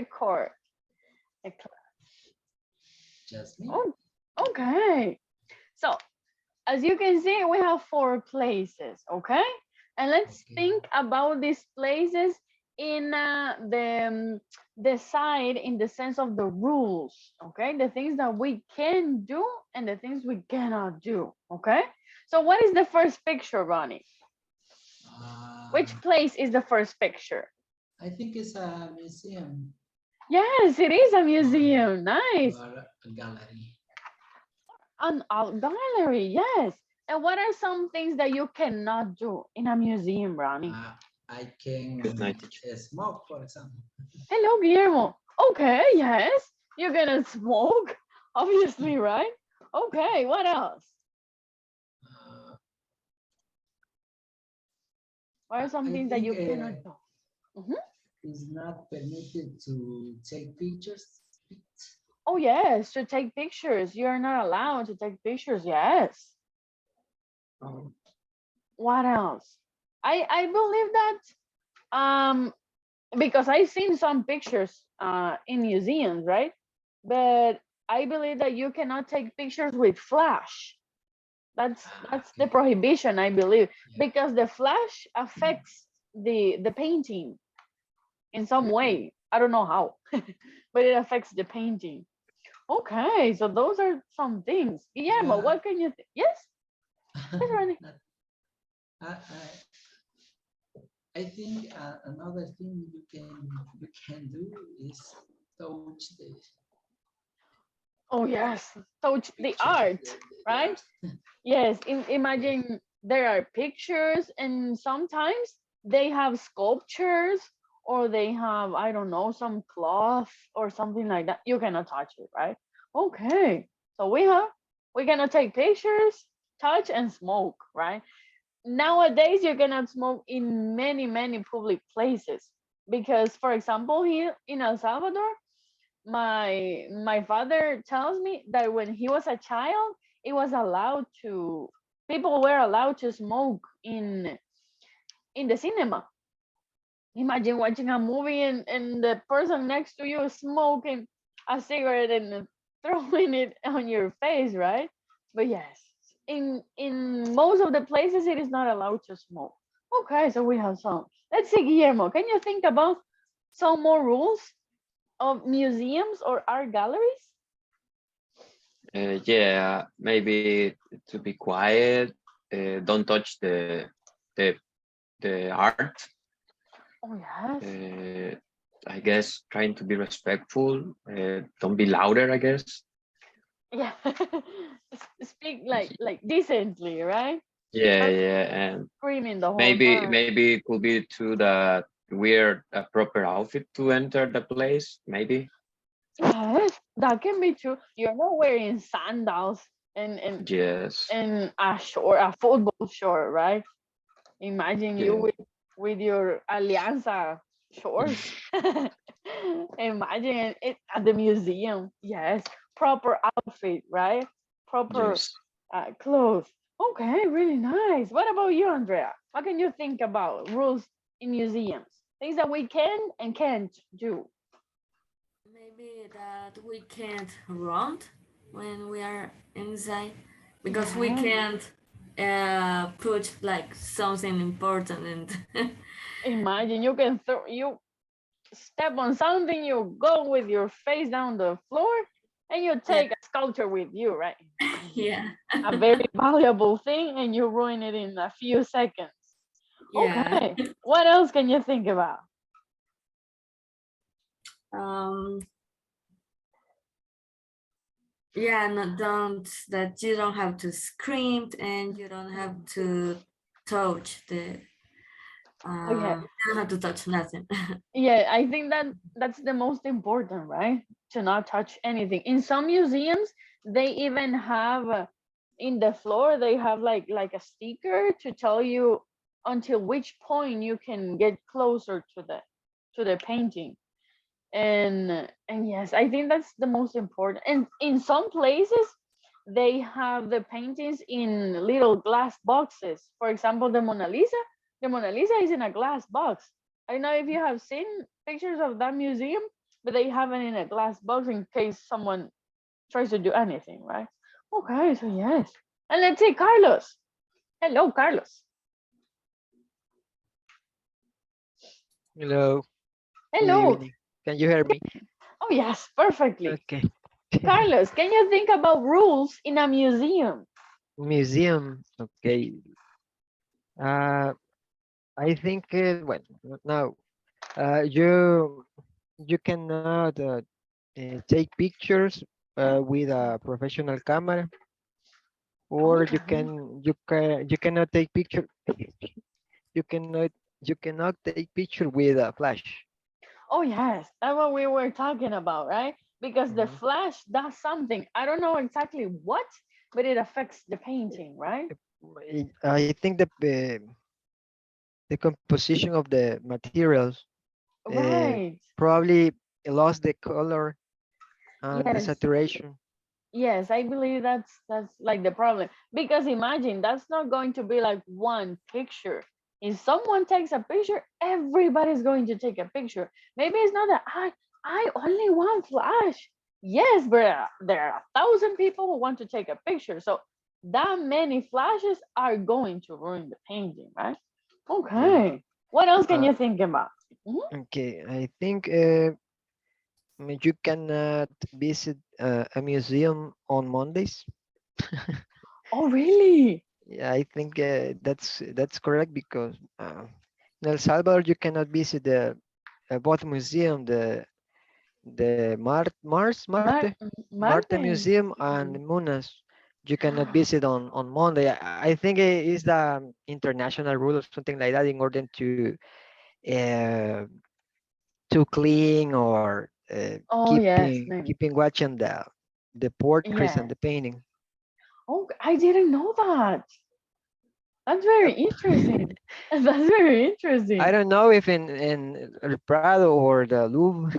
record a class. Just me. Oh, okay. So as you can see, we have 4 places, okay? And let's Okay. think about these places in the side in the sense of the rules, okay? The things that we can do and the things we cannot do, okay? So what is the first picture, Ronnie? Which place is the first picture? I think it's a museum Yes, it is a museum. Nice. or a gallery. An art gallery, yes. And what are some things that you cannot do in a museum, Ronnie? I can Good night, teacher. smoke, for example. Hello, Guillermo. Okay, yes. You're gonna smoke, obviously, right? Okay, what else? Uh, What are some I things that think you cannot do? Mhm. it's not permitted to take pictures. Oh, yes, to take pictures. You're not allowed to take pictures, yes. Oh, What else? I believe that because I've seen some pictures in museums, right? But I believe that you cannot take pictures with flash. That's the Okay. prohibition, I believe, Yeah. because the flash affects the painting in some way. I don't know how, but it affects the painting. Okay, so those are some things. Guillermo, Yeah. what can you think? Yes, yes, Ronnie. I, I, I think another thing you can do is touch the Oh yes, touch the pictures, art, the right? art. Yes, Yes. imagine there are pictures, and sometimes they have sculptures, or they have, I don't know, some cloth or something like that. You cannot touch it, right? Okay, so we cannot take pictures, touch, and smoke, right? Nowadays, you cannot smoke in many public places because, for example, here in El Salvador, my father tells me that when he was a child, it was allowed to people were allowed to smoke in the cinema. Imagine watching a movie and the person next to you is smoking a cigarette and throwing it on your face, right? But yes, in most of the places it is not allowed to smoke. Okay, so we have some. Let's see, Guillermo, can you think about some more rules of museums or art galleries? yeah, maybe to be quiet. Don't touch the the art. Oh yes. I guess trying to be respectful. Don't be louder, I guess. Yeah. Speak like decently, right? Yeah, Not yeah, and screaming the whole time. maybe it could be too that wear a proper outfit to enter the place. Maybe. Yes, that can be true. You're not wearing sandals and and Yes. and a short, a football short, right? Imagine you Yeah. with your Alianza shorts. Imagine it at the museum. Yes, proper outfit, right? Proper Yes. clothes. Okay, really nice. What about you, Andrea? What can you think about rules in museums? Things that we can and can't do. Maybe that we can't run when we are inside because we Yeah. can't put like something important and Imagine you can throw you step on something, you go with your face down the floor, and you yeah, take a sculpture with you, right? yeah, A very valuable thing, and you ruin it in a few seconds. yeah. Okay, what else can you think about? Um, yeah, no, don't that you don't have to scream and you don't have to touch the Oh yeah, you don't have to touch nothing. yeah. I think that that's the most important, right? To not touch anything. In some museums, they even have in the floor they have like a sticker to tell you until which point you can get closer to the painting. And yes, I think that's the most important. And in some places they have the paintings in little glass boxes. For example, the Mona Lisa is in a glass box. I don't know if you have seen pictures of that museum, but they have it in a glass box in case someone tries to do anything, right? Okay, so yes. And let's see, Carlos. Hello, Carlos. Hello, good Hello. evening. Can you hear me? Oh, yes, perfectly. Okay. Carlos, can you think about rules in a museum? Museum. Okay. Uh, I think well now you cannot take pictures with a professional camera, or Okay. you cannot take picture you cannot you cannot take picture with a flash. Oh, yes, that's what we were talking about, right? Because the Mhm. flash does something. I don't know exactly what, but it affects the painting, right? I think the composition of the materials uh, Right. probably lost the color and the Yes. saturation. Yes, I believe that's like the problem. Because imagine that's not going to be like one picture. If someone takes a picture, everybody's going to take a picture. Maybe it's not that I only want flash. Yes, but there are 1,000 people who want to take a picture. So that many flashes are going to ruin the painting, right? Yeah. Okay. What else can Uh, you think about? Mhm. okay, I think you cannot visit a museum on Mondays. Oh, really? Yeah, I think that's correct because in El Salvador you cannot visit the both museum, the Mar Marte Marte. Museum and Mhm. Munas. You cannot visit on Monday. I think it is the international rule or something like that in order uh, to clean or Oh, yes, maybe. keeping watching the portraits and Yeah. the painting. Oh, I didn't know that. That's very Yep. interesting. That's very I interesting. don't know if in El Prado or the Louvre,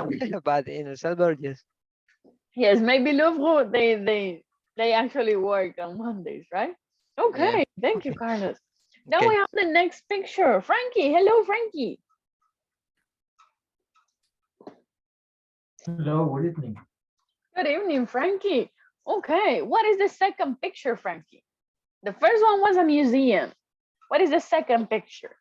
but in El Salvador, yes. Yes, maybe Louvre, they actually work on Mondays, right? Yeah. Okay, thank you, Carlos. Now we Okay. have the next picture. Frankie, hello, Frankie. Hello, good evening. Good evening, Frankie. Okay, what is the second picture, Frankie? The first one was a museum. What is the second picture?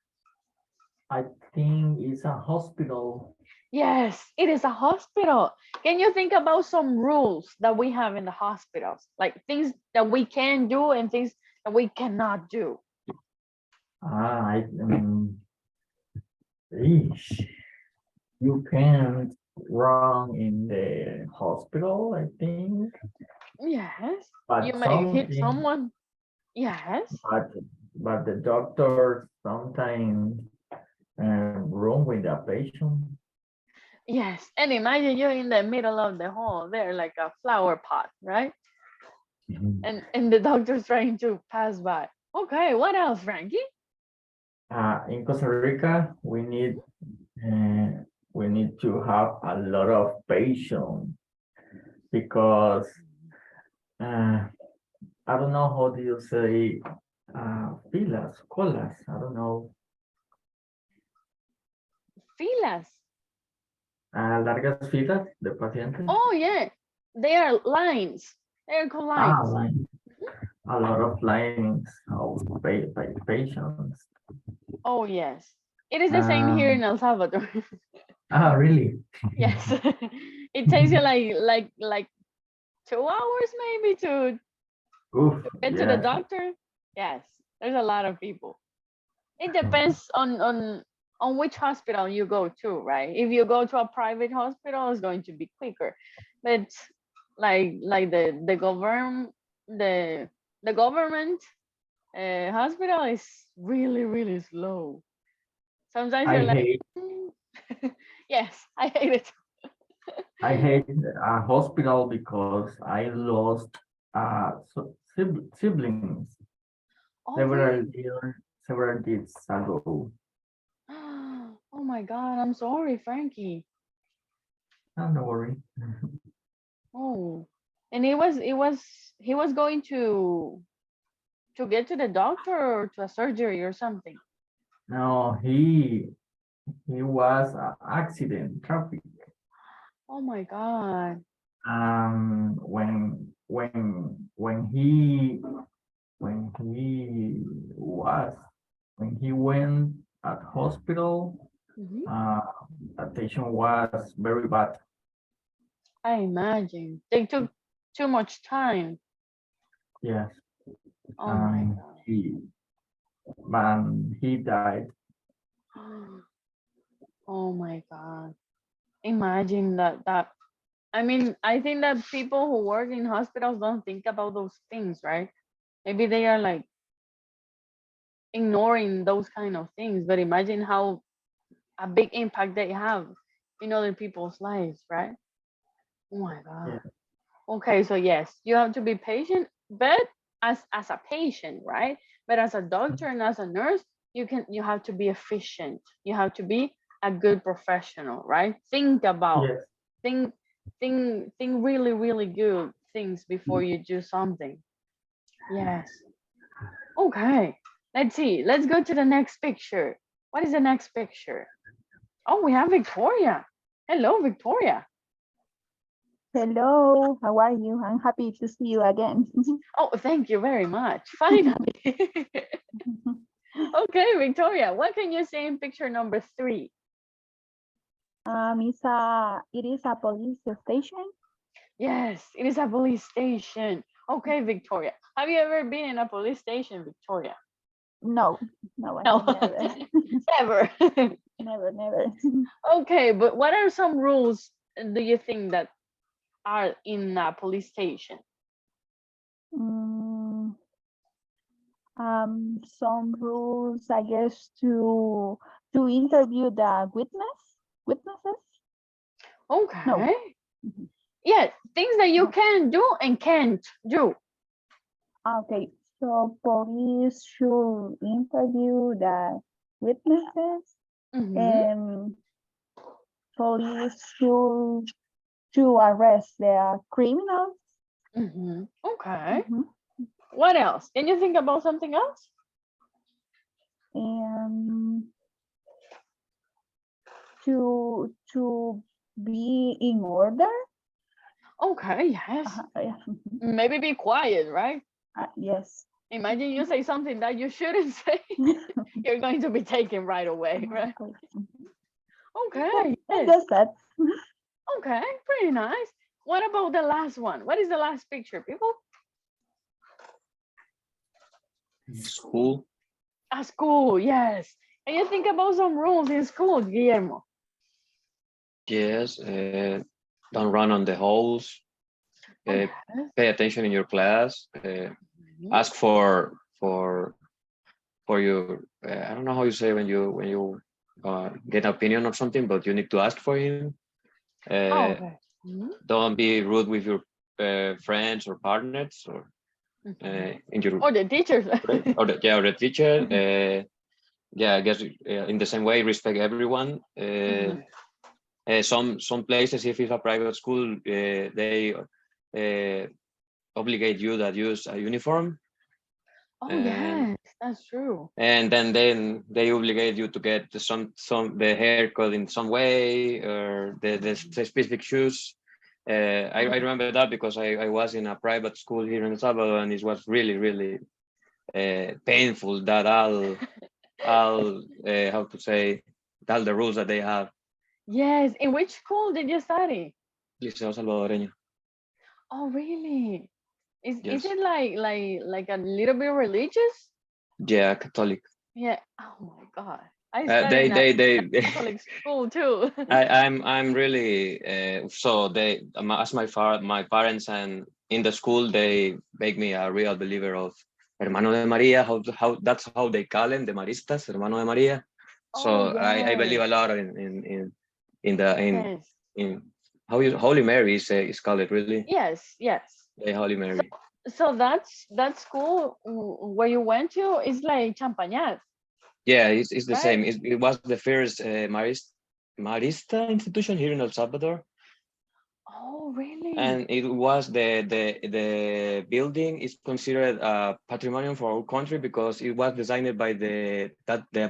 I think it's a hospital. Yes, it is a hospital. Can you think about some rules that we have in the hospitals? Like things that we can do and things that we cannot do. I eesh, you can't run in the hospital, I think, Yes. You but may hit something, someone. Yes. but but the doctor sometimes room with the patient. Yes. And imagine you're in the middle of the hall there, like a flower pot, right? And the doctor's trying to pass by. Okay, what else, Frankie? In Costa Rica, uh, we need to have a lot of patience because uh, I don't know how do you say filas, colas. I don't know. Filas. Largas filas de pacientes. Oh yeah. They are lines. They're called lines. Like a lot of lines of patients. Oh yes. It is the same here in Um, El Salvador. really? Yes. It takes you like 2 hours maybe to Oof, get to the yes. doctor. Yes. There's a lot of people. It depends on which hospital you go to, right? If you go to a private hospital, it's going to be quicker. But like the the government hospital is really slow. Sometimes I you're like, hate "Mm." Yes, I hate it. I hate a hospital because I lost siblings Oh several really? years ago. Oh my god, I'm sorry, Frankie. Don't worry. Oh, and he was going to get to the doctor or to a surgery or something. No, he was accident traffic. Oh my God. When he went at hospital, Mhm. the patient was very bad. I imagine. They took too much time. Yes, Oh my and he died. God. Oh my God. Imagine that. I mean, I think that people who work in hospitals don't think about those things, right? Maybe they are like ignoring those kind of things, but imagine how a big impact they have in other people's lives, right? Oh my God. Yeah. Okay, so yes, you have to be patient, but as a patient, right? But as a doctor and as a nurse, you have to be efficient. You have to be a good professional, right? Yes. Think think really really good things before you do something. Yes. Okay. Let's see. Let's go to the next picture. What is the next picture? Oh, we have Victoria. Hello, Victoria. Hello, how are you? I'm happy to see you again. Oh, thank you very much. Finally. Okay, Victoria, what can you say in picture number 3? It is a police station. Yes, it is a police station. Okay, Victoria. Have you ever been in a police station, Victoria? No, no, I No, have never, never. never. Okay, but what are some rules do you think that are in a police station? Mm, some rules, I guess, to interview the witnesses. No. Okay. Yes, things that you can do and can't do. Okay, so police should interview the witnesses, Mhm. and police should to arrest the criminals. Mhm. Okay. Mhm. What else? Can you think about something else? And to be in order. Okay, yes. Yeah. Maybe be quiet, right? Yes. Imagine you say something that you shouldn't say. You're going to be taken right away, right? Okay, And yes. just that. Okay, pretty nice. What about the last one? What is the last picture, people? School. A school, yes. And you think about some rules in school, Guillermo. Yes. Don't run on the halls. Okay. Pay attention in your class. Mhm. Ask for your. I don't know how you say when you get an opinion of something, but you need to ask for him. Oh, okay. Mhm. Don't be rude with your friends or partners or in your Or the teachers. or the teacher. Yeah, I guess in the same way, respect everyone. Mhm. Some places, if it's a private school, they obligate you that use a uniform, Oh, and yes, that's true. then they obligate you to get some the haircut in some way or the specific shoes. I remember that because I was in a private school here in El Salvador, and it was really painful that all how to say all the rules that they have. Yes. In which school did you study? Liceo Salvadoreño. Oh, really? Is Yes. it like a little bit religious? Yeah, Catholic. Yeah. Oh my God. I Uh, studied they in a they they, they Catholic school too. I'm really so they as my parents and in the school they make me a real believer of Hermano de María, how that's how they call him, the Maristas, Hermano de María. Oh, So I believe yes. a lot in the Yes. in how you Holy Mary is called it really. Yes. Yes. The Holy Mary. So that school where you went to is like Champañat, Yeah, it's the right? same. It was the first Marista institution here in El Salvador. Oh, really? And it was the building is considered a patrimonium for our country because it was designed by the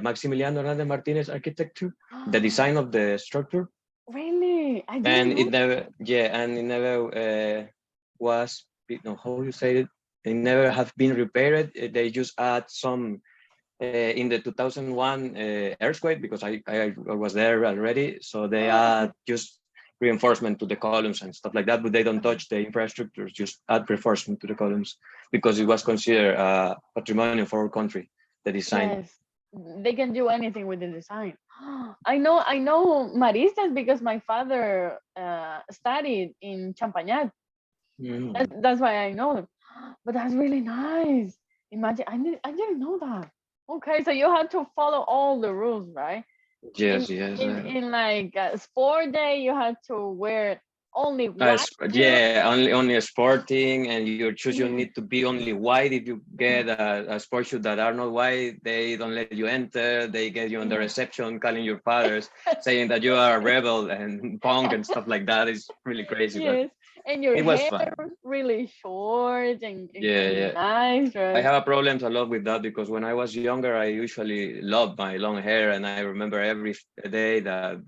Maximiliano Hernández Martinez architecture, the design of the structure. Really? I And didn't it know. never, yeah, and it never was, no, how you say it? It never have been repaired. They just add some in the 2001 earthquake, because I was there already. So they add just reinforcement to the columns and stuff like that, but they don't touch the infrastructure, just add reinforcement to the columns because it was considered patrimonial for our country, the design. Yes, they can do anything with the design. I know Maristas because my father studied in Champagnat. Mm. That's why I know them. But that's really nice. Imagine, I didn't know that. Okay, so you had to follow all the rules, right? In Yes, yes. in like a sport day, you had to wear only white shoes. Yeah, only a sporting, and your shoes you Yeah. need to be only white. If you get a sport shoe that are not white, they don't let you enter. They get you on the Yeah. reception, calling your fathers, saying that you are a rebel and punk and stuff like that. It's really crazy, but Yes, and your it was hair fun. really short Yeah, and yeah. nice, I right? have a problem a lot with that because when I was younger, I usually loved my long hair, and I remember every day that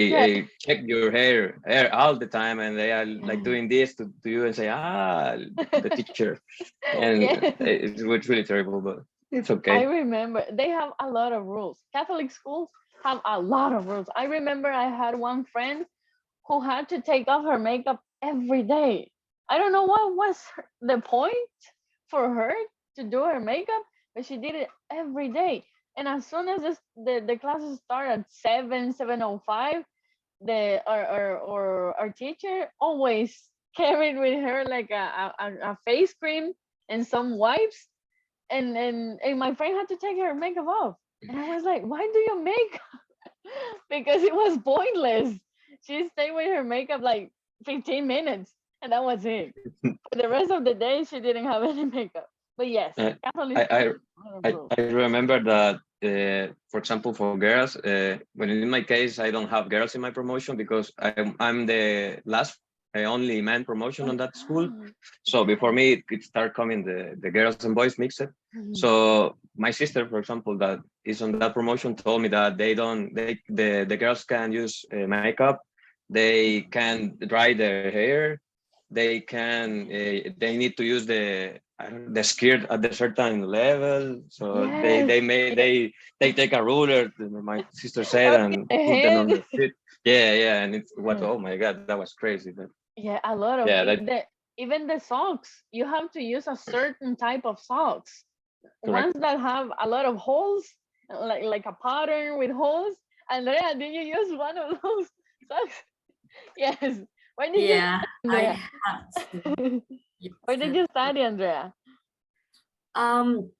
Yeah. they check your hair all the time, and they are like Yeah. doing this to you and say, the teacher, and Yes. it was really terrible, but it's I okay. remember they have a lot of rules. Catholic schools have a lot of rules. I remember I had one friend who had to take off her makeup every day. I don't know what was the point for her to do her makeup, but she did it every day. And as soon as the classes start at 7:05, the our teacher always carried with her like a face cream and some wipes, and my friend had to take her makeup off, and I was like, why do you make because it was pointless. She stayed with her makeup like 15 minutes, and that was it. For the rest of the day, she didn't have any makeup. But yes, Uh, Catholic I, school, I a lot of rules. I remember that, for example, for girls, when in my case, I don't have girls in my promotion because I'm the last, only man promotion on that school. So before Okay. me, it start coming the girls and boys mixed. Mhm. So my sister, for example, that is on that promotion, told me that they don't, the girls can use makeup, they can dry their hair, they can, they need to use the skirt at a certain level. So Yes. they take a ruler, my sister said, Or in and the put them on head. the feet. Yeah, yeah, and it was, Yeah. oh my god, that was crazy. But Yeah, a lot of yeah, things. that Even the socks, you have to use a certain type of socks. Ones correct. that have a lot of holes, like a pattern with holes. Andrea, did you use one of those socks? Yes. Where did you Yeah, study, I Andrea? have to. Yes, Where did you study, Andrea? um,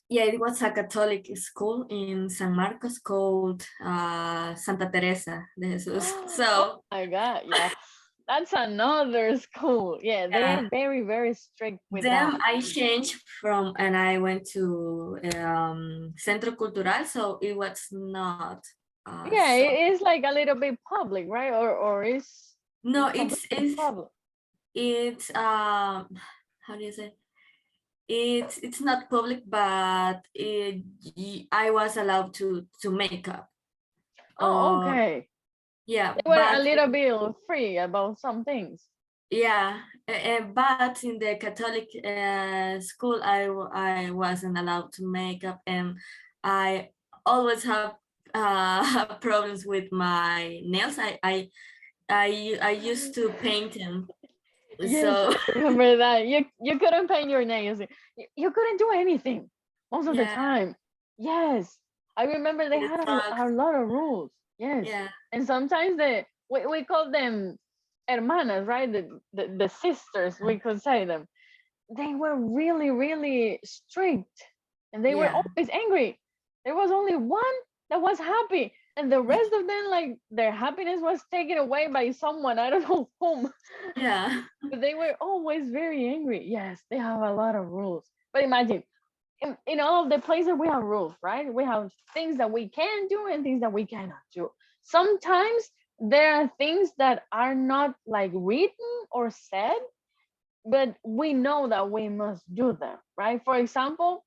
yeah, it was a Catholic school in San Marcos called Santa Teresa de Jesus. Oh So my God, yes. That's another school. Yeah, they yeah, are very, very strict with then that. I changed from and I went to Centro Cultural, so it was not Yeah, so. it is like a little bit public, right? Or No, it's completely public. it's how do you say? It's not public, but I was allowed to make up. Oh, Or okay. yeah, They were a but little bit free about some things. yeah, but in the Catholic school, I wasn't allowed to make up, and I always have problems with my nails. I used to paint them, Yes, so I remember that. You couldn't paint your nails. You couldn't do anything most of the yeah, time. Yes, I remember they in the had truck, a lot of rules. Yes, yeah, and sometimes we call them hermanas, right? The sisters, we could say them. They were really, really strict, and they were yeah, always angry. There was only one that was happy, and the rest of them, like their happiness was taken away by someone. I don't know whom. yeah, But they were always very angry. Yes, they have a lot of rules. But imagine, in all of the places we have rules, right? We have things that we can do and things that we cannot do. Sometimes there are things that are not like written or said, but we know that we must do them, right? For example,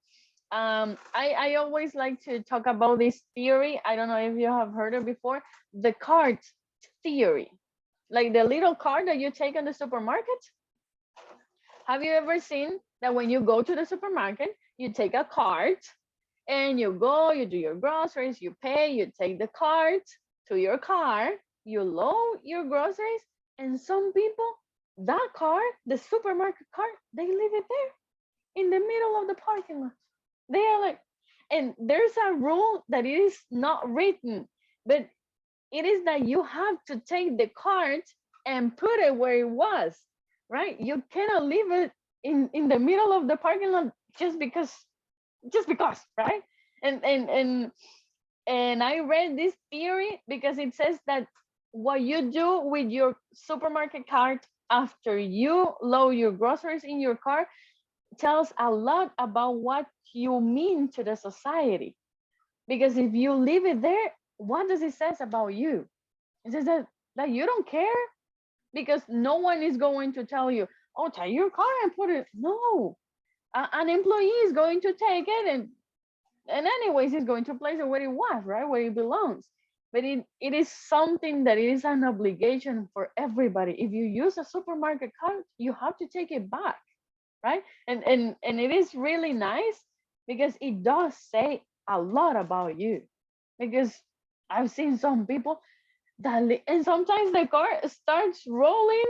I always like to talk about this theory. I don't know if you have heard it before. The cart theory, like the little cart that you take in the supermarket. Have you ever seen that when you go to the supermarket, you take a cart and you go, you do your groceries, you pay, you take the cart to your car, you load your groceries, and some people, that car, the supermarket cart, they leave it there in the middle of the parking lot. They are like, and there's a rule that it is not written, but it is that you have to take the cart and put it where it was, right? You cannot leave it in the middle of the parking lot just because, right? And I read this theory because it says that what you do with your supermarket cart after you load your groceries in your car tells a lot about what you mean to the society. Because if you leave it there, what does it says about you? It says that you don't care, because no one is going to tell you, oh, take your car and put it. No, an employee is going to take it, and anyways, it's going to place it where it was, right, where it belongs. But it is something that is an obligation for everybody. If you use a supermarket cart, you have to take it back, right? And it is really nice because it does say a lot about you. Because I've seen some people that and sometimes the car starts rolling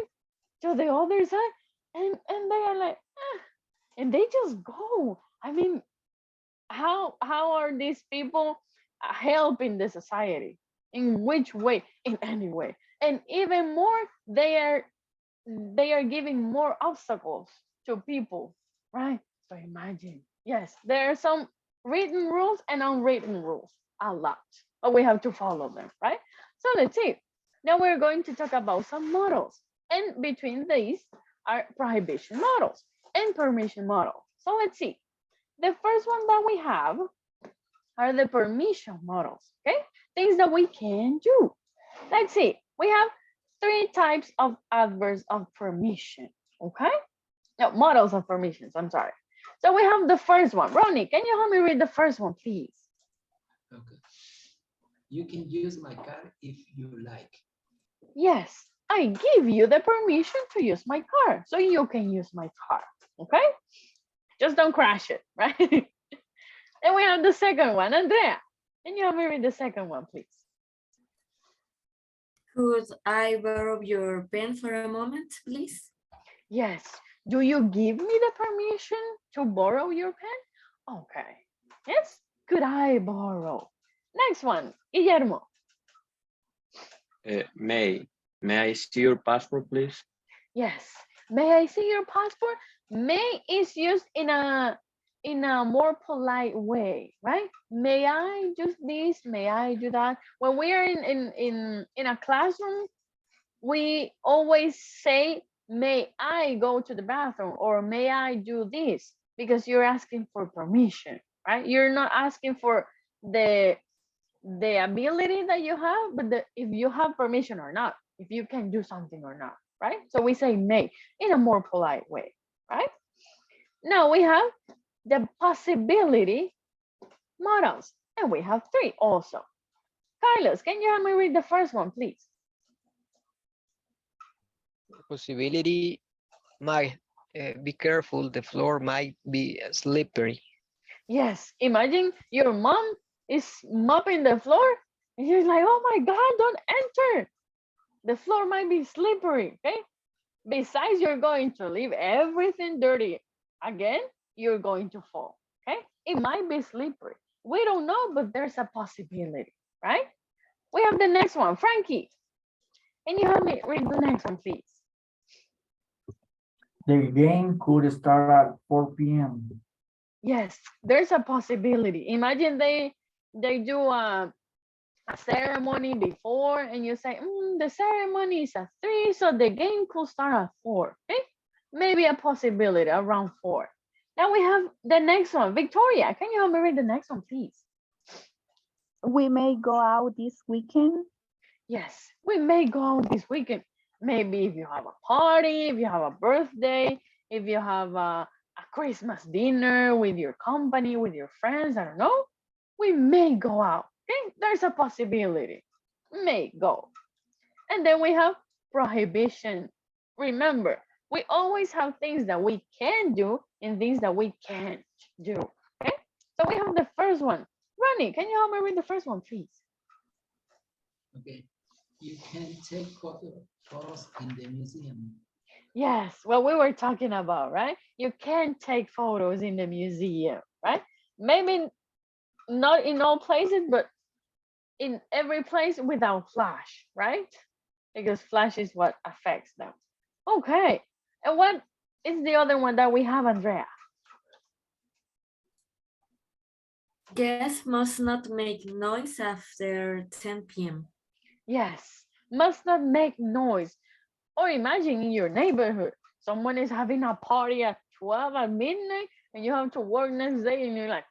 to the other side, and they are like, "Ah," and they just go. I mean, how are these people helping the society? In which way? In any way. And even more, they are giving more obstacles to people, right? So imagine, yes, there are some written rules and unwritten rules, a lot, but we have to follow them, right? So let's see. Now we're going to talk about some models, and between these are prohibition models and permission models. So let's see. The first one that we have are the permission models, okay? Things that we can do. Let's see. We have 3 types of adverbs of permission, okay? No, models of permissions, I'm sorry. So we have the first one. Ronnie, can you help me read the first one, please? Okay. You can use my car if you like. Yes, I give you the permission to use my car, so you can use my car, okay? Just don't crash it, right? Then we have the second one. Andrea, can you help me read the second one, please? Could I borrow your pen for a moment, please? Yes. Do you give me the permission to borrow your pen? Okay. Yes. Could I borrow? Next one, Guillermo. May I see your passport, please? Yes. May I see your passport? May is used in a more polite way, right? May I do this? May I do that? When we are in a classroom, we always say, may I go to the bathroom, or may I do this? Because you're asking for permission, right? You're not asking for the ability that you have, but if you have permission or not, if you can do something or not, right? So we say may in a more polite way, right? Now we have the possibility models, and we have 3 also. Carlos, can you help me read the first one, please? Possibility might be careful, the floor might be slippery. Yes, imagine your mom is mopping the floor and you're like, oh my God, don't enter. The floor might be slippery, okay? Besides, you're going to leave everything dirty. Again, you're going to fall, okay? It might be slippery. We don't know, but there's a possibility, right? We have the next one. Frankie, can you help me read the next one, please? The game could start at 4 p.m. Yes, there's a possibility. Imagine they do a ceremony before, and you say, the ceremony is at 3, so the game could start at 4. Okay, maybe a possibility around 4. Now we have the next one. Victoria, can you help me read the next one, please? We may go out this weekend. Yes, we may go out this weekend. Maybe if you have a party, if you have a birthday, if you have a a Christmas dinner with your company, with your friends, I don't know, we may go out. Okay, there's a possibility. May go. And then we have prohibition. Remember, we always have things that we can do and things that we can't do. Okay, so we have the first one. Ronnie, can you help me with the first one, please? Okay. You can take photos in the museum. Yes, what we were talking about, right? You can take photos in the museum, right? Maybe not in all places, but in every place without flash, right? Because flash is what affects them. Okay, and what is the other one that we have, Andrea? Guests must not make noise after 10 p.m. Yes, must not make noise. Or imagine in your neighborhood, someone is having a party at 12 at midnight and you have to work next day and you're like,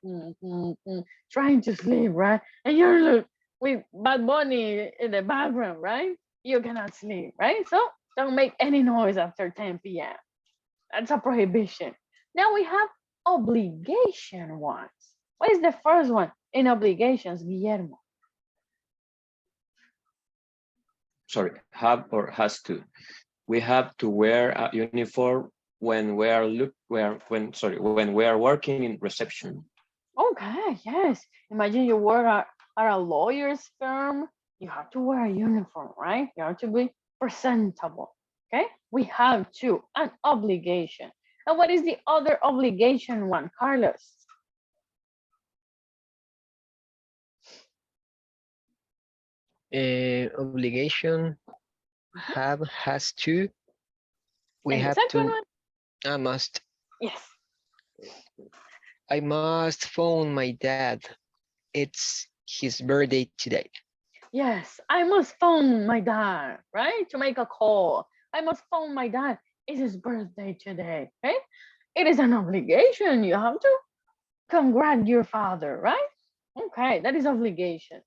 trying to sleep, right? And you're like, with Bad Bunny in the background, right? You cannot sleep, right? So don't make any noise after 10 p.m. That's a prohibition. Now we have obligation ones. What is the first one in obligations, Guillermo? Sorry, have or has to. We have to wear a uniform when we are when we are working in reception. Okay, yes. Imagine you work at a lawyer's firm. You have to wear a uniform, right? You have to be presentable. Okay, we have to an obligation. And what is the other obligation one, Carlos? Obligation, have, has to. We And the have second to, one? I must. Yes. I must phone my dad. It's his birthday today. Yes, I must phone my dad, right? To make a call. I must phone my dad. It's his birthday today. Okay? It is an obligation. You have to congratulate your father, right? Okay, that is obligation.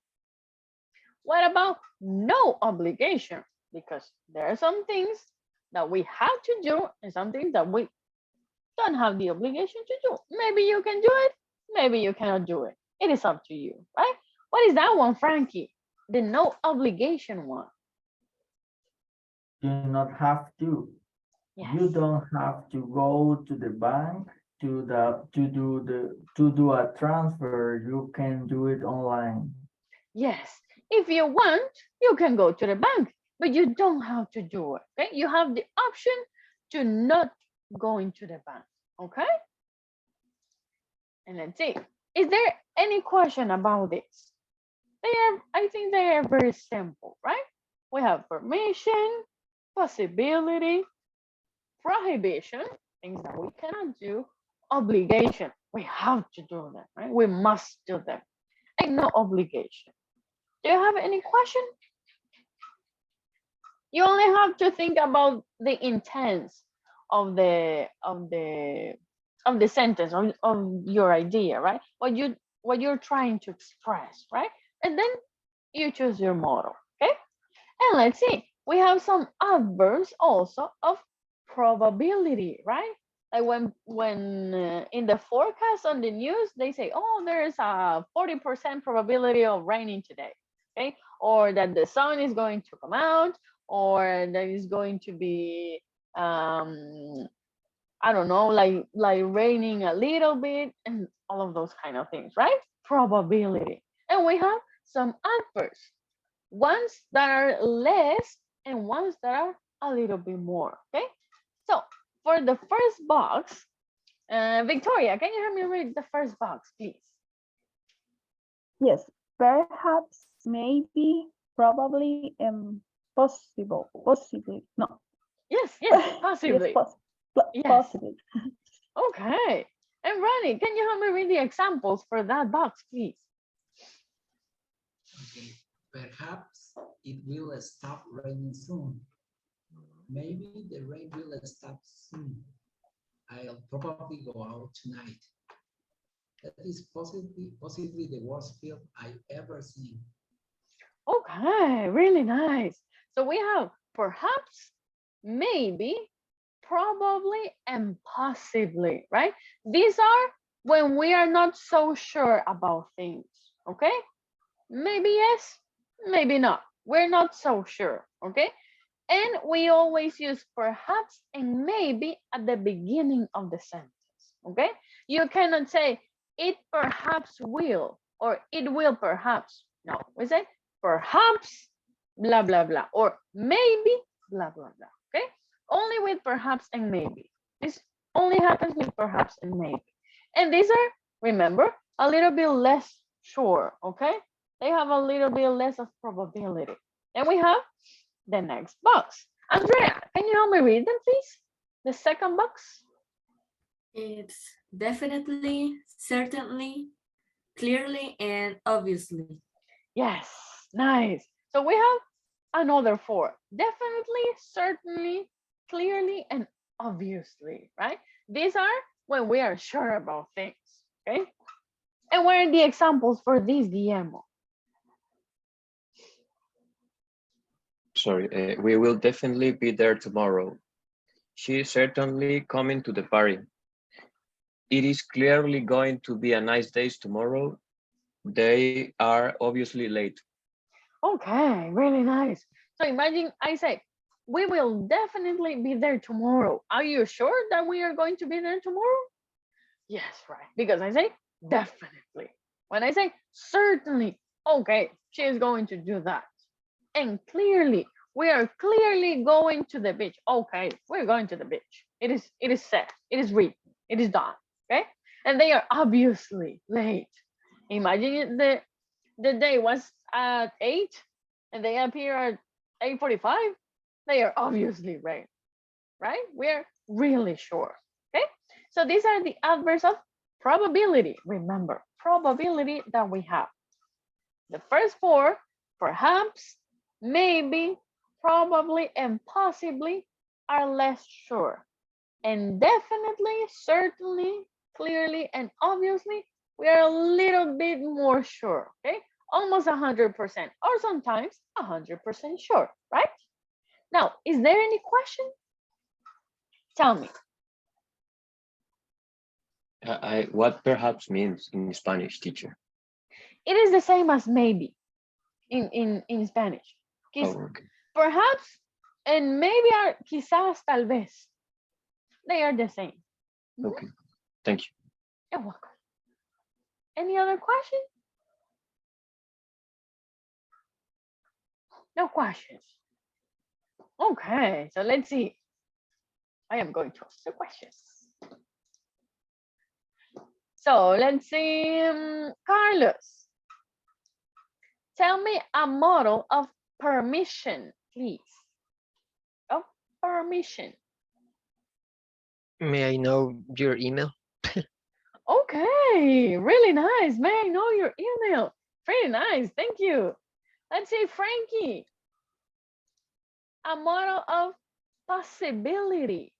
What about no obligation? Because there are some things that we have to do and some things that we don't have the obligation to do. Maybe you can do it, maybe you cannot do it. It is up to you, right? What is that one, Frankie? The no obligation one. Do not have to. Yes. You don't have to go to the bank to do a transfer. You can do it online. Yes. If you want, you can go to the bank, but you don't have to do it. Okay. You have the option to not go into the bank. Okay. And let's see. Is there any question about this? I think they are very simple, right? We have permission, possibility, prohibition, things that we cannot do, obligation, we have to do them, right? We must do them, and no obligation. Do you have any question? You only have to think about the intents of the sentence of your idea, right? What you're trying to express, right? And then you choose your model, okay? And let's see, we have some adverbs also of probability, right? Like when in the forecast on the news, they say, oh, there's a 40% probability of raining today, okay? Or that the sun is going to come out, or that is going to be, I don't know, like raining a little bit, and all of those kind of things, right? Probability. And we have some adverbs, ones that are less and ones that are a little bit more, okay? So for the first box, Victoria, can you help me read the first box, please? Yes, perhaps, maybe, probably, possible, possibly, no. Yes, Yes, possibly. Yes. possibly. Okay. And Ronnie, can you help me read the examples for that box, please? Okay. Perhaps it will stop raining soon. Maybe the rain will stop soon. I'll probably go out tonight. That is possibly the worst film I've ever seen. Okay, really nice. So we have perhaps, maybe, probably, and possibly, right? These are when we are not so sure about things, okay? Maybe yes, maybe not. We're not so sure, okay? And we always use perhaps and maybe at the beginning of the sentence, okay? You cannot say it perhaps will or it will perhaps. No, we say perhaps blah, blah, blah, or maybe blah, blah, blah, okay? Only with perhaps and maybe. This only happens with perhaps and maybe. And these are, remember, a little bit less sure, okay? They have a little bit less of probability. And we have the next box. Andrea, can you help me read them, please? The second box. It's definitely, certainly, clearly, and obviously. Yes, nice. So we have another four. Definitely, certainly, clearly, and obviously, right? These are when we are sure about things, okay? And what are the examples for these, Guillermo? Sorry, we will definitely be there tomorrow. She is certainly coming to the party. It is clearly going to be a nice day tomorrow. They are obviously late. Okay, really nice. So imagine I say, we will definitely be there tomorrow. Are you sure that we are going to be there tomorrow? Yes, right. Because I say definitely. When I say certainly, okay, she is going to do that. And clearly, we are clearly going to the beach. Okay, we're going to the beach. It is set. It is written. It is done. Okay? And they are obviously late. Imagine the day was at 8 and they appear at 8:45. They are obviously late, right? We're really sure. Okay? So these are the adverbs of probability. Remember, probability that we have. The first four, perhaps, maybe, probably, and possibly are less sure. And definitely, certainly, clearly, and obviously, we are a little bit more sure, okay? Almost 100%, or sometimes 100% sure, right? Now, is there any question? Tell me. What perhaps means in Spanish, teacher? It is the same as maybe in Spanish. Oh, okay. Perhaps and maybe are quizás, tal vez. They are the same. Okay, thank you. You're welcome. Any other question? No questions. Okay, so let's see. I am going to ask the questions. So let's see, Carlos. Tell me a model of permission, please. Of permission. May I know your email? Okay, really nice. May I know your email? Pretty nice, thank you. Let's see, Frankie. A model of possibility.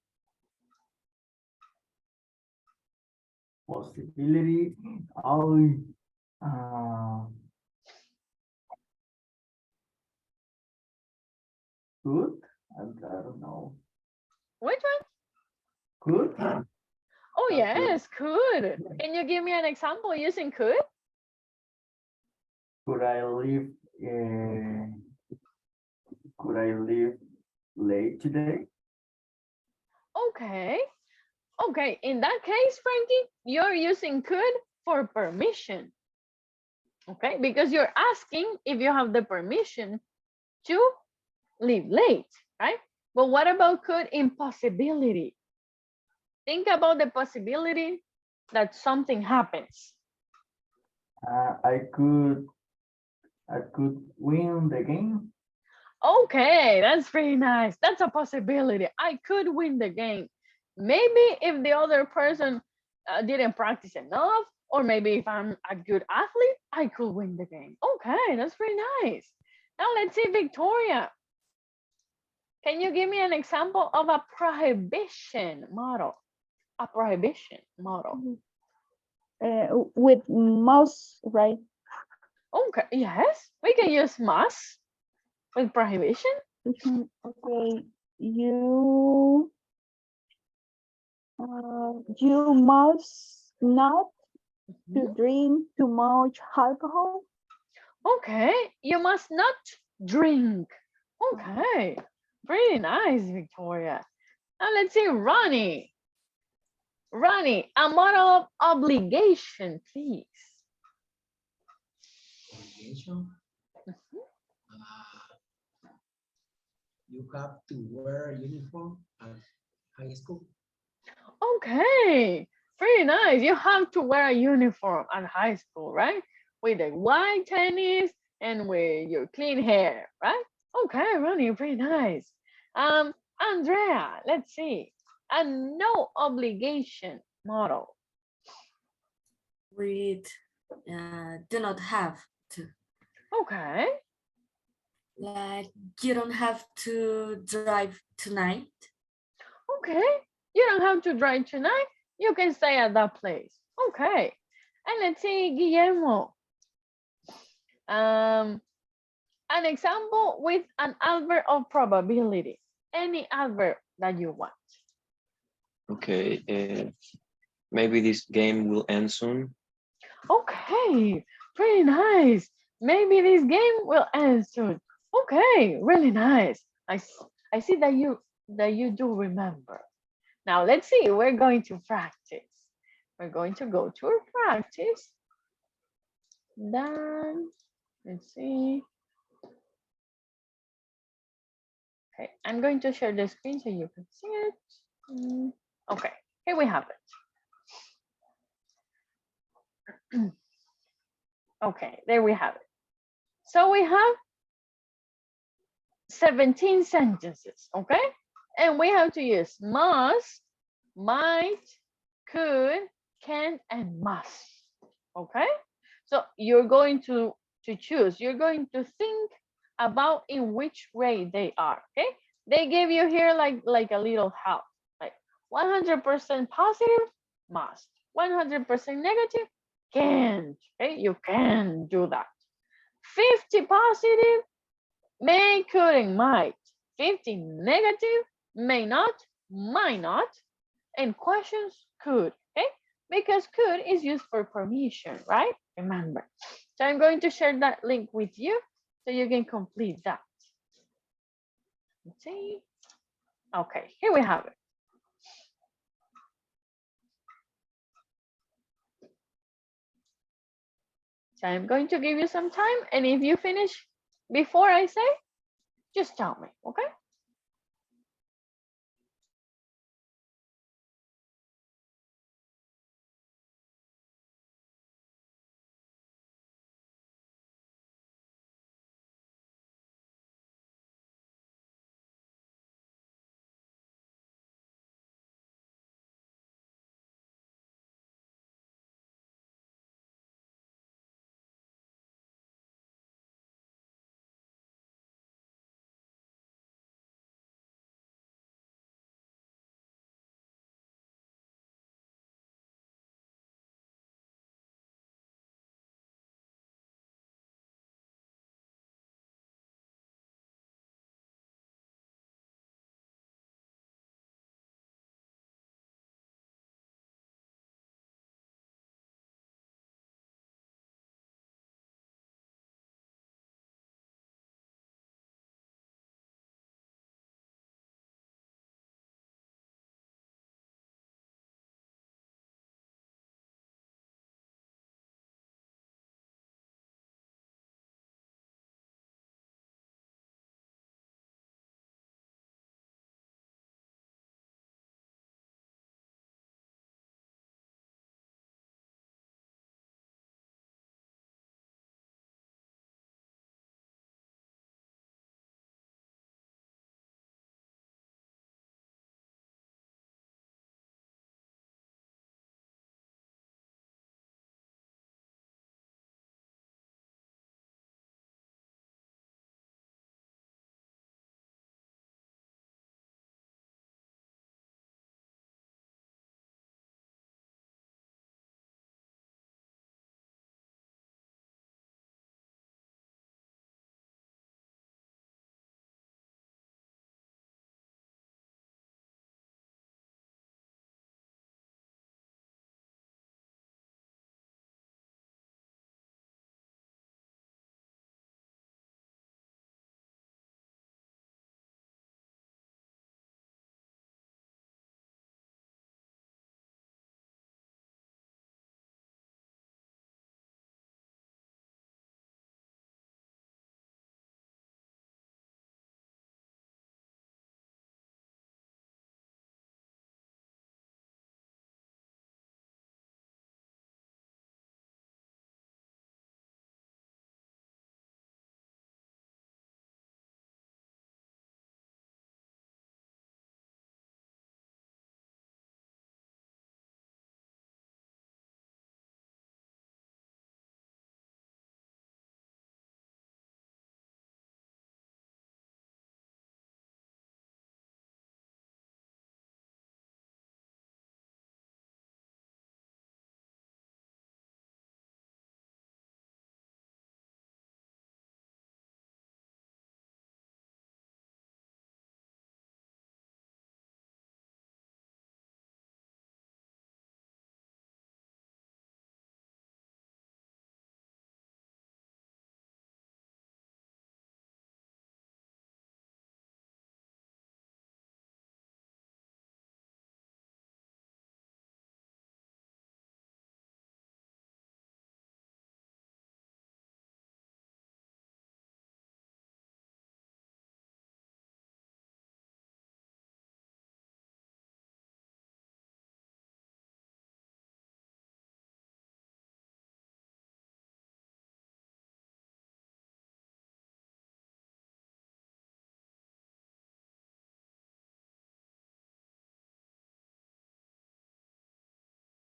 Possibility. Oh, good. I don't know. Which one? Good. Oh, That's yes, could. Can you give me an example using could? Could I leave? Could I leave late today? Okay. Okay, in that case, Frankie, you're using could for permission. Okay, because you're asking if you have the permission to leave late, right? But what about could in possibility? Think about the possibility that something happens. I could win the game. Okay, that's pretty nice. That's a possibility. I could win the game. Maybe if the other person didn't practice enough, or maybe if I'm a good athlete, I could win the game. Okay, that's pretty nice. Now let's see, Victoria. Can you give me an example of a prohibition model? A prohibition model. With must, right? Okay, yes, we can use must with prohibition. Okay, you You must not to Mhm. drink too much alcohol. Okay, you must not drink. Okay, pretty nice, Victoria. Now let's see, Ronnie. Ronnie, a model of obligation, please. Obligation. You have to wear uniform at high school. Okay, pretty nice. You have to wear a uniform at high school, right? With the white tennis and with your clean hair, right? Okay, Ronnie, pretty nice. Andrea, let's see. A no obligation model. We do not have to. Okay, Like you don't have to drive tonight. okay. You don't have to drive tonight. You can stay at that place. Okay. And let's see, Guillermo. Um, an example with an adverb of probability. Any adverb that you want. Okay, maybe this game will end soon. Okay, pretty nice. Maybe this game will end soon. Okay, really nice. I see that you do remember. Now let's see. We're going to practice. We're going to go to our practice. Then let's see. Okay, I'm going to share the screen so you can see it. Okay, here we have it. Okay, there we have it. So we have 17 sentences, okay? And we have to use must, might, could, can, and must, okay? So you're going to choose, you're going to think about in which way they are, okay? They give you here like a little help, like 100% positive, must, 100% negative, can't, okay? You can do that. 50 positive, may, could, and might. 50 negative, may not, might not, and questions could, okay? Because could is used for permission, right? Remember. So I'm going to share that link with you so you can complete that. Let's see. Okay, here we have it. So I'm going to give you some time, and if you finish before I say, just tell me, okay?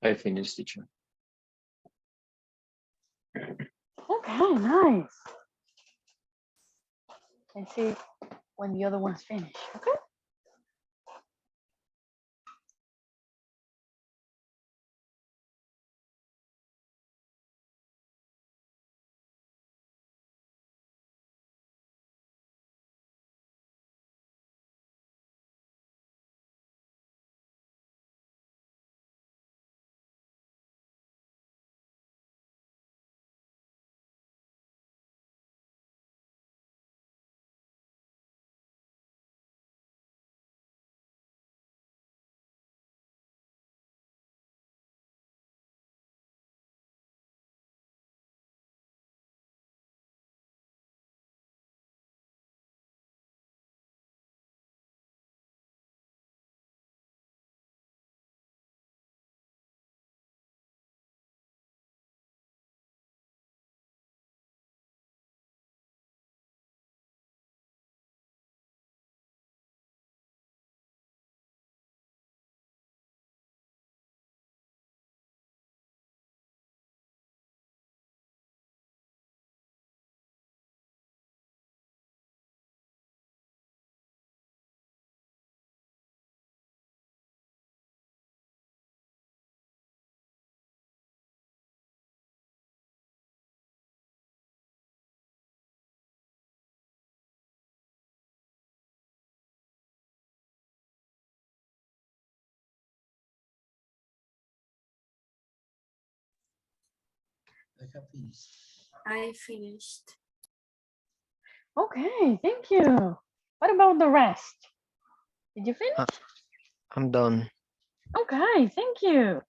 I finished, teacher. Okay, nice. Let's see when the other ones finish. Okay. I have finished. I finished. Okay, thank you. What about the rest? Did you finish? I'm done. Okay, thank you.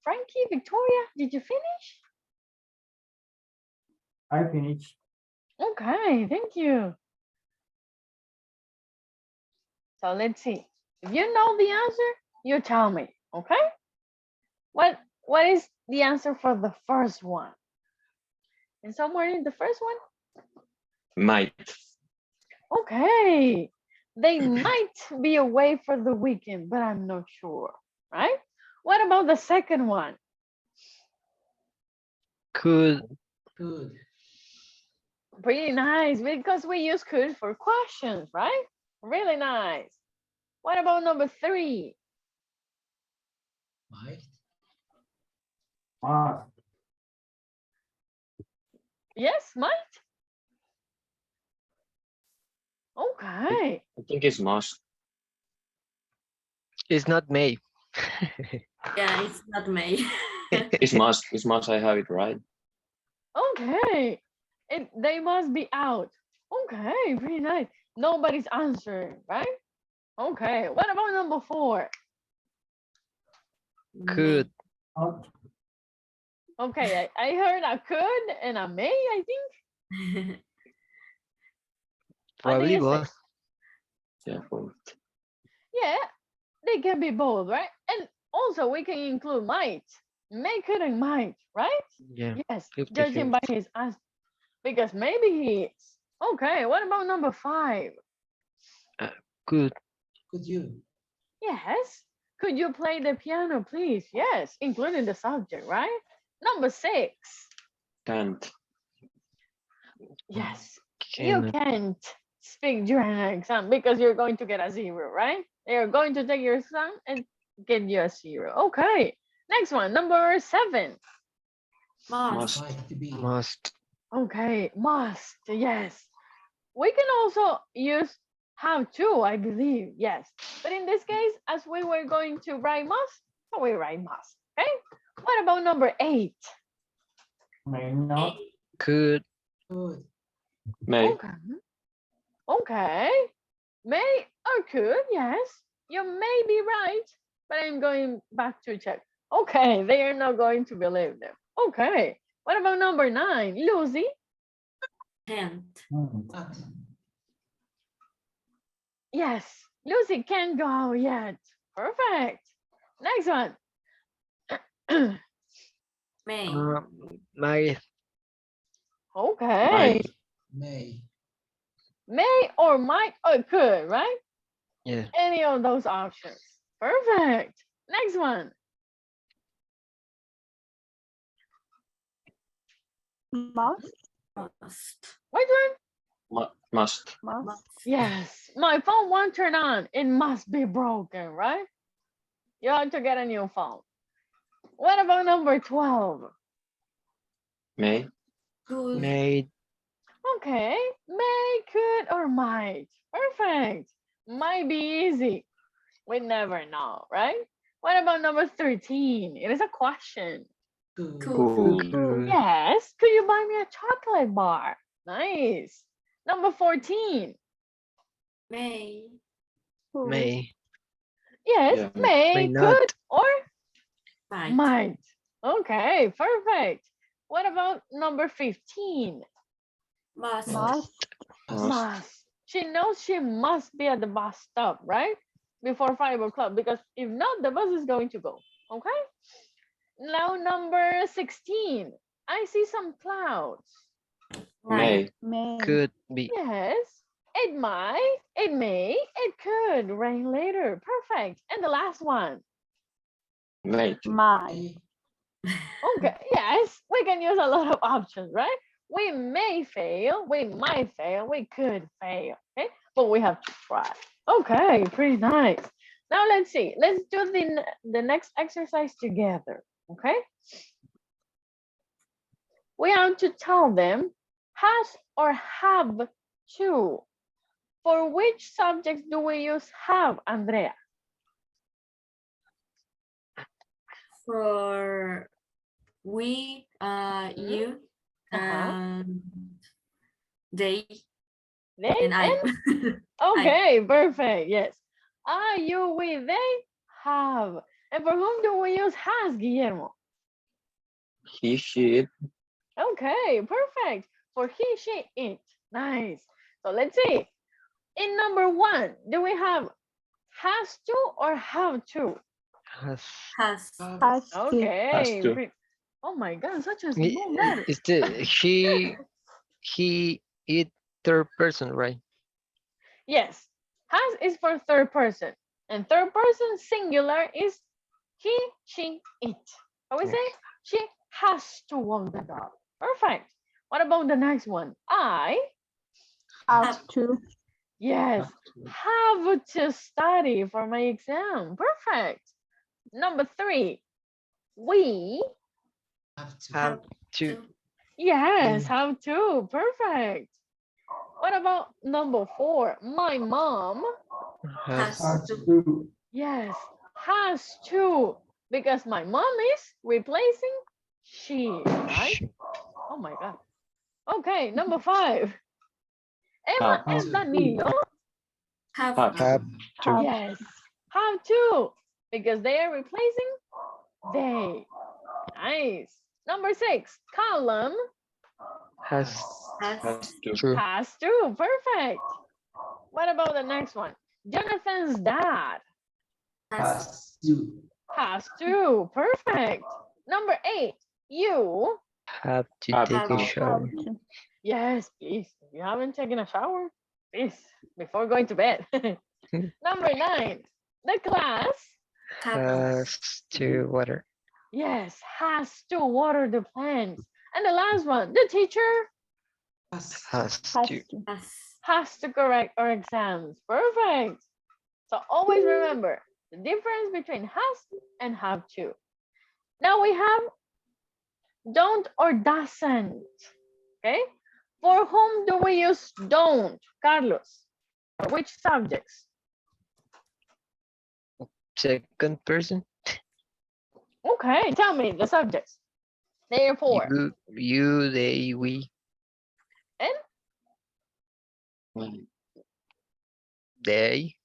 Frankie, Victoria, did you finish? I finished. Okay, thank you. So let's see. If you know the answer, you tell me, okay? What is the answer for the first one? And somewhere in the first one? Might. Okay. They might be away for the weekend, but I'm not sure, right? What about the second one? Could. Good. Pretty nice because we use could for questions, right? Really nice. What about number 3? Might. Must. Yes, might. Okay. I think it's must. It's not May. Yeah, it's not May. It's must. It's must. I have it right. Okay. They must be out. Okay, pretty nice. Nobody's answering, right? Okay. What about number 4? Could. Not. Okay, I heard a could and a may, I think. May. What do Probably you say? both. Yeah. Both. Yeah, they can be both, right? And also we can include might. May, could, and might, right? Yeah. Yes, 50, judging by his answer. Because maybe he is. Okay, what about number 5? Could. Could you? Yes. Could you play the piano, please? Yes, including the subject, right? Number 6. Can't. Yes, you Cannot. can't speak during an exam because you're going to get a 0, right? They're going to take your exam and get you a 0. Okay, next one, number 7. Must. Might be. Must. Okay, must, yes. We can also use have to, I believe, yes. But in this case, as we were going to write must, so we write must, okay? What about number 8? May not. Could. Could. May. Okay. Okay. May or could, yes. You may be right, but I'm going back to check. Okay, they are not going to believe them. Okay. What about number 9? Lucy? Can't. Not. Yes. Lucy can't go out yet. Perfect. Next one. May. Might. Okay. Might. May. May or might or could, right? Yeah. Any of those options. Perfect. Next one. Must. Must. Which one? Must. Must. Yes, my phone won't turn on. It must be broken, right? You have to get a new phone. What about number 12? May. Could. Made. Okay, may, could, or might. Perfect. Might be easy. We never know, right? What about number 13? It is a question. Could. Could. Could. Yes, could you buy me a chocolate bar? Nice. Number 14. May. Could. May. Yes, Yeah. may, May not. could, or Might. might. Okay, perfect. What about number 15? Must. Must. Must. She knows she must be at the bus stop, right? Before 5 o'clock, because if not, the bus is going to go. Okay? Now, number 16. I see some clouds. May. May. Could be. Yes, it might, it may, it could rain later. Perfect. And the last one. May. Might. Okay, yes, we can use a lot of options, right? We may fail, we might fail, we could fail, okay? But we have to try. Okay, pretty nice. Now let's see. Let's do the next exercise together, okay? We have to tell them has or have to. For which subjects do we use have, Andrea? For we, you, Uh-huh. they, They and I. Okay, perfect. Yes. I, you, we, they have. And for whom do we use has, Guillermo? He, she, it. Okay, perfect. For he, she, it. Nice. So let's see. In number 1, do we have has to or have to? Has. Has. Has to. Okay. to. Oh my God, such a I- small letter. Is the he, it, third person, right? Yes. Has is for third person. And third person singular is he, she, it. How we say? She has to walk the dog. Perfect. What about the next one? I, Have to. yes, have to study for my exam. Perfect. Number 3, we, Have to. Have to. yes, have to. Perfect. What about number 4? My mom, Has. Has to. to. yes, has to. Because my mom is replacing she, right? She. Oh my God. Okay, number 5. Emma Have. and Danilo, Have. Have. Have to. Have. yes, have to. Because they are replacing they. Nice. Number 6, Column Has Has. to. to. has to. Perfect. What about the next one? Jonathan's dad Has. Has to. has to. Perfect. Number 8, you, Have to Have take to. a Have shower. to. yes, please. If you haven't taken a shower, please, before going to bed. Number 9, the class, Has to water. yes, has to water the plants. And the last one, the teacher Has Has Has to. to. Has. has to correct our exams. Perfect. So always remember the difference between has and have to. Now we have don't or doesn't. Okay. For whom do we use don't, Carlos? For which subjects? Second person. Okay, tell me the subjects. Therefore, You, they, we. and They.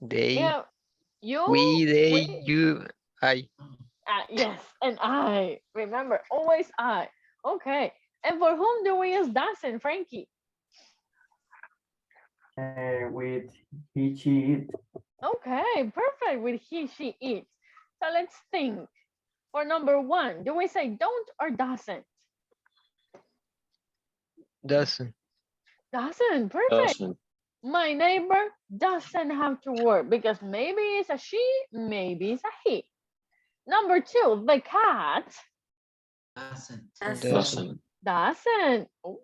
we have you, We, they, we, you, I. yes, and I. Remember, always I. Okay. And for whom do we use doesn't, Frankie? With he, she, it. Okay, perfect with he, she, it. So let's think. For number 1, do we say don't or doesn't? Doesn't. Doesn't, perfect. Doesn't. My neighbor doesn't have to work because maybe it's a she, maybe it's a he. Number 2, the cat Doesn't. Doesn't. doesn't. Oh,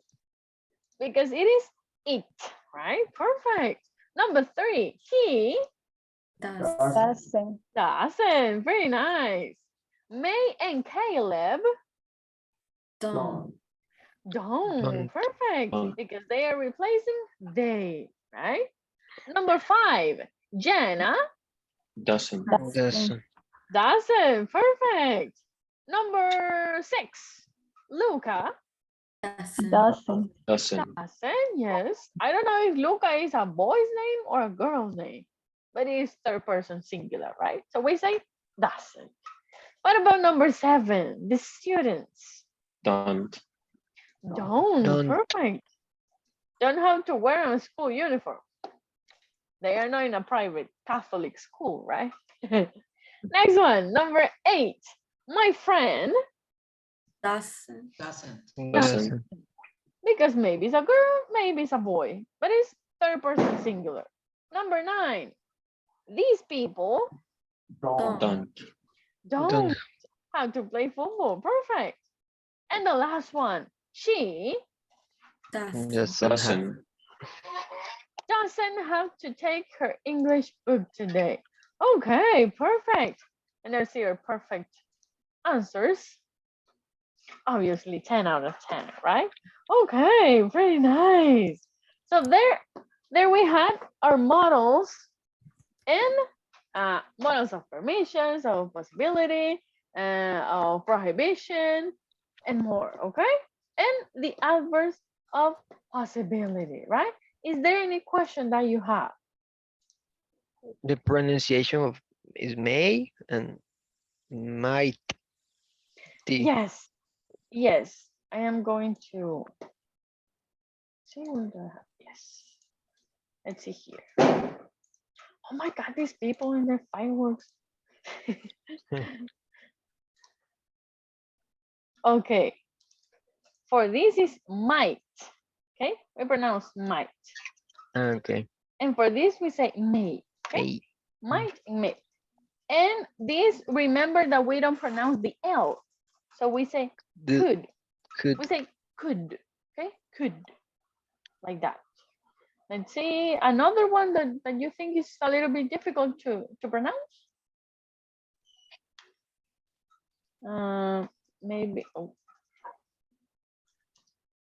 because it is it, right? Perfect. Number 3, he Does. doesn't. Very nice. May and Caleb Don't. don't. Perfect. Don't. Because they are replacing they, right? Number 5, Jenna Doesn't. Doesn't. doesn't. Perfect. Number 6, Luca Doesn't. Doesn't. Doesn't. doesn't. Yes. I don't know if Luca is a boy's name or a girl's name, but it is third person singular, right? So we say doesn't. What about number 7, the students Don't. don't. Don't. Perfect. Don't have to wear a school uniform. They are not in a private Catholic school, right? Next one, number 8, my friend, Doesn't. Doesn't. Doesn't. because maybe it's a girl, maybe it's a boy, but it's third person singular. Number 9, these people Don't. Don't. don't have to play football. Perfect. And the last one, she Doesn't. Doesn't. doesn't have to take her English book today. Okay, perfect. And there's your perfect answers. Obviously 10 out of 10, right? Okay, pretty nice. So there we had our models and models of permissions, of possibility, of prohibition, and more, okay? And the adverbs of possibility, right? Is there any question that you have? The pronunciation of is may and might. Yes, yes. I am going to see what I have. Yes. Let's see here. Oh my God, these people and their fireworks. Okay. For this is might. Okay, we pronounce might. Okay. And for this we say may. Okay, might and may. And this, remember that we don't pronounce the L. So we say could. Could. We say could. Okay, could. Like that. Let's see another one that you think is a little bit difficult to pronounce. Maybe. Oh.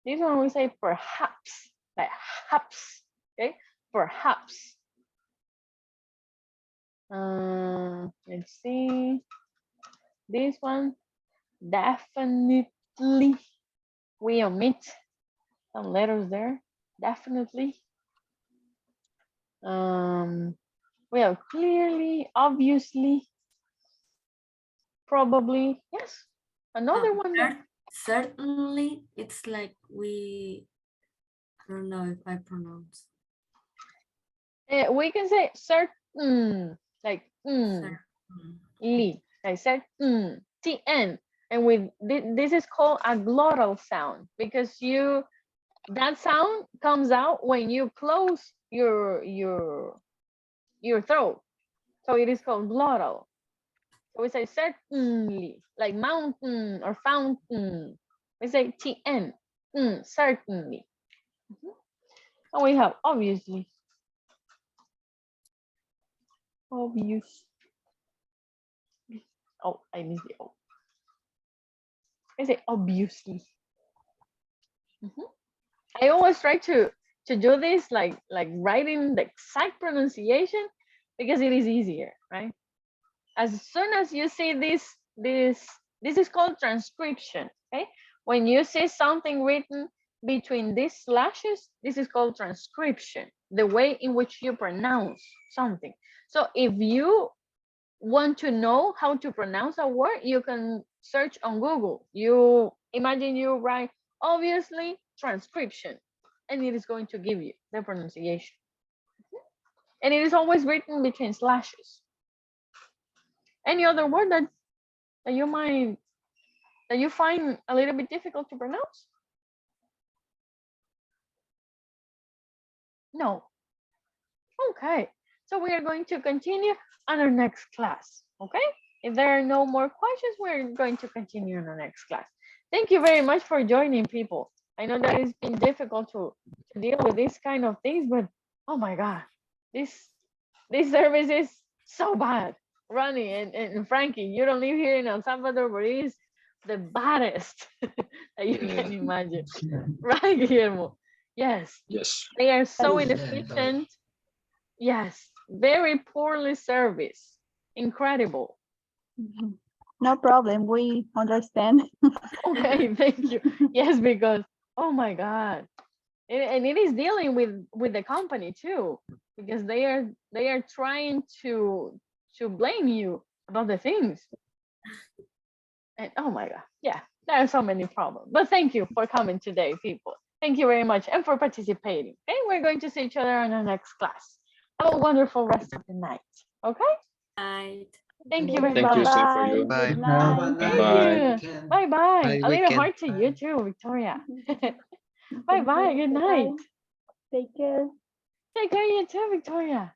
This one we say perhaps. Like haps. Okay, perhaps. Let's see. This one, definitely. We omit some letters there. Definitely. We have clearly, obviously, probably. Yes. Another one. Certainly, it's like we. I don't know if I pronounce. We can say certain, like like certain, tn, and with this is called a glottal sound because that sound comes out when you close your throat, so it is called glottal. So we say certainly, like mountain or fountain. We say tn, certainly. And we have obviously. Obvious. Oh, I missed the O. I say obviously. I always try to do this like writing the exact pronunciation because it is easier, right? As soon as you see this is called transcription, okay? When you see something written between these slashes, this is called transcription, the way in which you pronounce something. So if you want to know how to pronounce a word, you can search on Google. You imagine you write obviously transcription, and it is going to give you the pronunciation. And it is always written between slashes. Any other word that you find a little bit difficult to pronounce? No. Okay, so we are going to continue on our next class. Okay, if there are no more questions, we're going to continue in our next class. Thank you very much for joining, people. I know that it's been difficult to deal with these kind of things, but oh my God, this service is so bad. Ronnie and Frankie, you don't live here in El Salvador, but it is the baddest that you Yeah. can imagine. Right, Guillermo? Yes, Yes. they are so Understand, inefficient. Yes, very poorly serviced. Incredible. Mhm. No problem. We understand. Okay, thank you. Yes, because oh my God, and it is dealing with the company too, because they are trying to blame you about the things. And oh my God, yeah, there are so many problems. But thank you for coming today, people. Thank you very much and for participating. Okay, we're going to see each other in our next class. Have a wonderful rest of the night. Okay, Right. thank you very Thank you, much. same for Bye. you. Bye. Good Have a night. Thank nice Bye. you. weekend. Bye bye. Bye A little weekend. heart to you Bye. too, Victoria. Bye Thank bye. you. Good Bye. night. Take care. Take care, you too, Victoria.